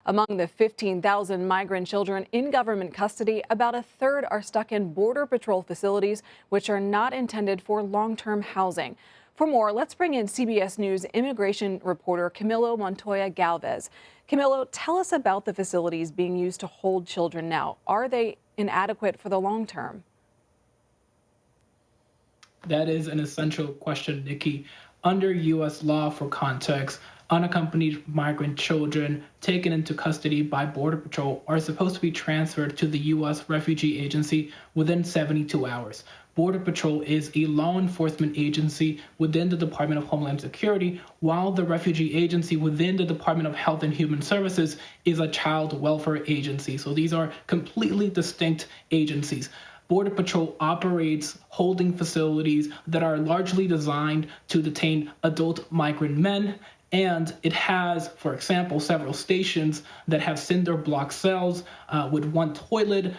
Among the 15,000 migrant children in government custody, about a third are stuck in Border Patrol facilities, which are not intended for long-term housing. For more, let's bring in CBS News immigration reporter Camilo Montoya-Galvez. Camilo, tell us about the facilities being used to hold children now. Are they inadequate for the long term? That is an essential question, Nikki. Under U.S. law, for context, unaccompanied migrant children taken into custody by Border Patrol are supposed to be transferred to the U.S. Refugee Agency within 72 hours. Border Patrol is a law enforcement agency within the Department of Homeland Security, while the Refugee Agency within the Department of Health and Human Services is a child welfare agency. So these are completely distinct agencies. Border Patrol operates holding facilities that are largely designed to detain adult migrant men, and it has, for example, several stations that have cinder block cells with one toilet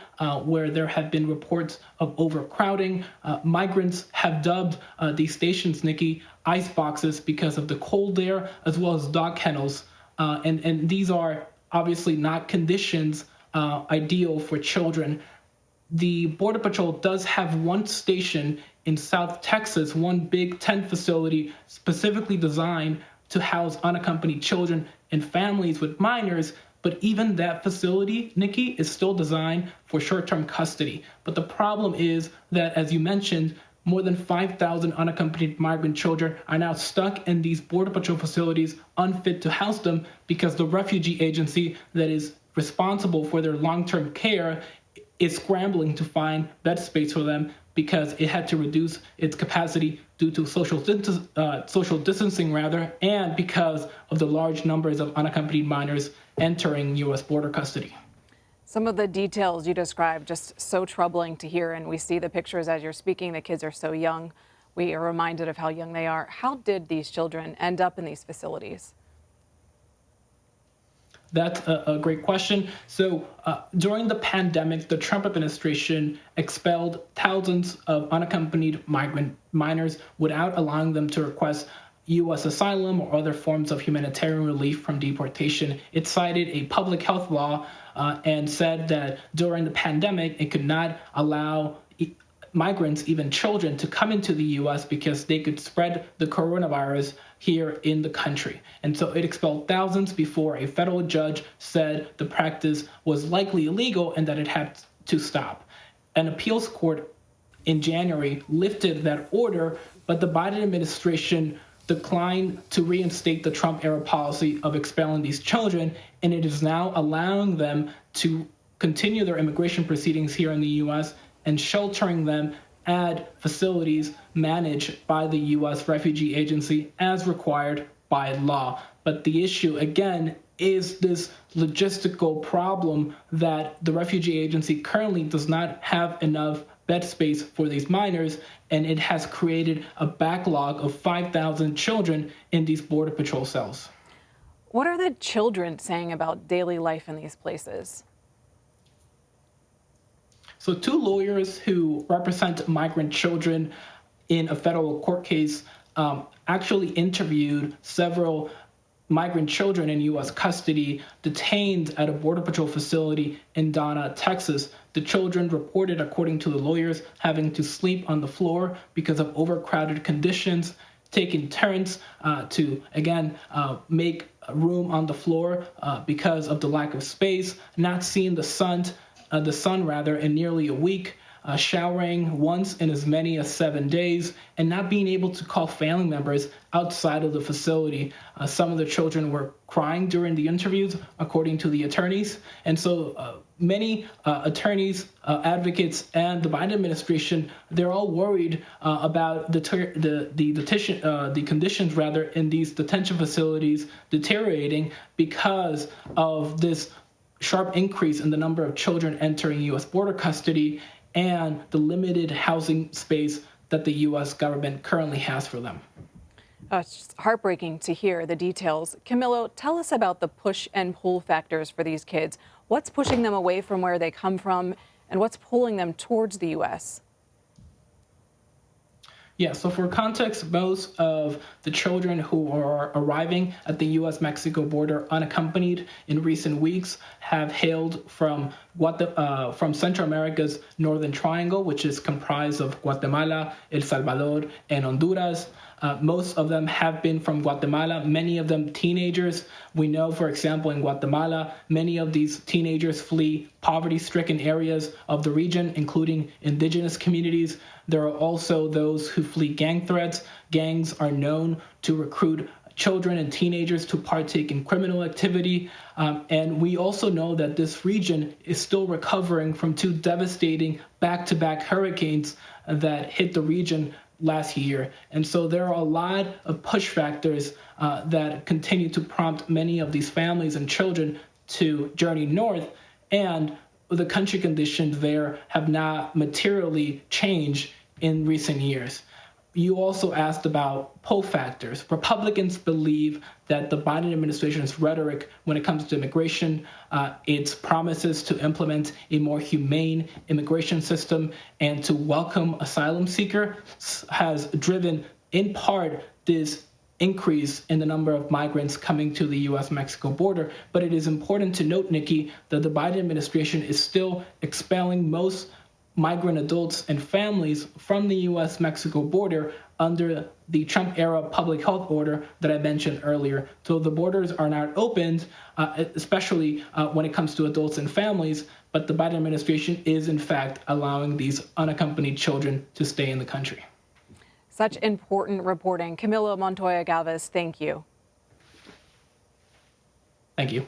where there have been reports of overcrowding. Migrants have dubbed these stations, Nikki, ice boxes because of the cold there, as well as dog kennels. And these are obviously not conditions ideal for children. The Border Patrol does have one station in South Texas, one big tent facility specifically designed to house unaccompanied children and families with minors. But even that facility, Nikki, is still designed for short-term custody. But the problem is that, as you mentioned, more than 5,000 unaccompanied migrant children are now stuck in these Border Patrol facilities, unfit to house them, because the refugee agency that is responsible for their long-term care is scrambling to find bed space for them because it had to reduce its capacity due to social distancing, and because of the large numbers of unaccompanied minors entering U.S. border custody. Some of the details you described, just so troubling to hear, and we see the pictures as you're speaking. The kids are so young. We are reminded of how young they are. How did these children end up in these facilities? That's a great question. So during the pandemic, the Trump administration expelled thousands of unaccompanied migrant minors without allowing them to request U.S. asylum or other forms of humanitarian relief from deportation. It cited a public health law and said that during the pandemic, it could not allow migrants, even children, to come into the U.S. because they could spread the coronavirus here in the country. And so it expelled thousands before a federal judge said the practice was likely illegal and that it had to stop. An appeals court in January lifted that order, but the Biden administration declined to reinstate the Trump-era policy of expelling these children, and it is now allowing them to continue their immigration proceedings here in the U.S. and sheltering them at facilities managed by the U.S. Refugee Agency as required by law. But the issue, again, is this logistical problem that the Refugee Agency currently does not have enough bed space for these minors, and it has created a backlog of 5,000 children in these Border Patrol cells. What are the children saying about daily life in these places? So two lawyers who represent migrant children in a federal court case actually interviewed several migrant children in U.S. custody detained at a Border Patrol facility in Donna, Texas. The children reported, according to the lawyers, having to sleep on the floor because of overcrowded conditions, taking turns to, again, make room on the floor because of the lack of space, not seeing the sun in nearly a week, showering once in as many as 7 days, and not being able to call family members outside of the facility. Some of the children were crying during the interviews, according to the attorneys. And so many attorneys, advocates, and the Biden administration, they're all worried about the conditions in these detention facilities deteriorating because of this sharp increase in the number of children entering U.S. border custody and the limited housing space that the U.S. government currently has for them. It's just heartbreaking to hear the details. Camilo, tell us about the push and pull factors for these kids. What's pushing them away from where they come from, and what's pulling them towards the U.S.? Yeah, so for context, most of the children who are arriving at the U.S.-Mexico border unaccompanied in recent weeks have hailed from from Central America's Northern Triangle, which is comprised of Guatemala, El Salvador, and Honduras. Most of them have been from Guatemala, many of them teenagers. We know, for example, in Guatemala, many of these teenagers flee poverty-stricken areas of the region, including indigenous communities. There are also those who flee gang threats. Gangs are known to recruit children and teenagers to partake in criminal activity. And we also know that this region is still recovering from two devastating back-to-back hurricanes that hit the region last year. And so there are a lot of push factors that continue to prompt many of these families and children to journey north. And the country conditions there have not materially changed in recent years. You also asked about pull factors. Republicans believe that the Biden administration's rhetoric when it comes to immigration, its promises to implement a more humane immigration system and to welcome asylum seekers has driven, in part, this increase in the number of migrants coming to the U.S.-Mexico border. But it is important to note, Nikki, that the Biden administration is still expelling most migrant adults and families from the U.S.-Mexico border under the Trump-era public health order that I mentioned earlier. So the borders are not opened, especially when it comes to adults and families, but the Biden administration is, in fact, allowing these unaccompanied children to stay in the country. Such important reporting. Camilo Montoya-Galvez, thank you. Thank you.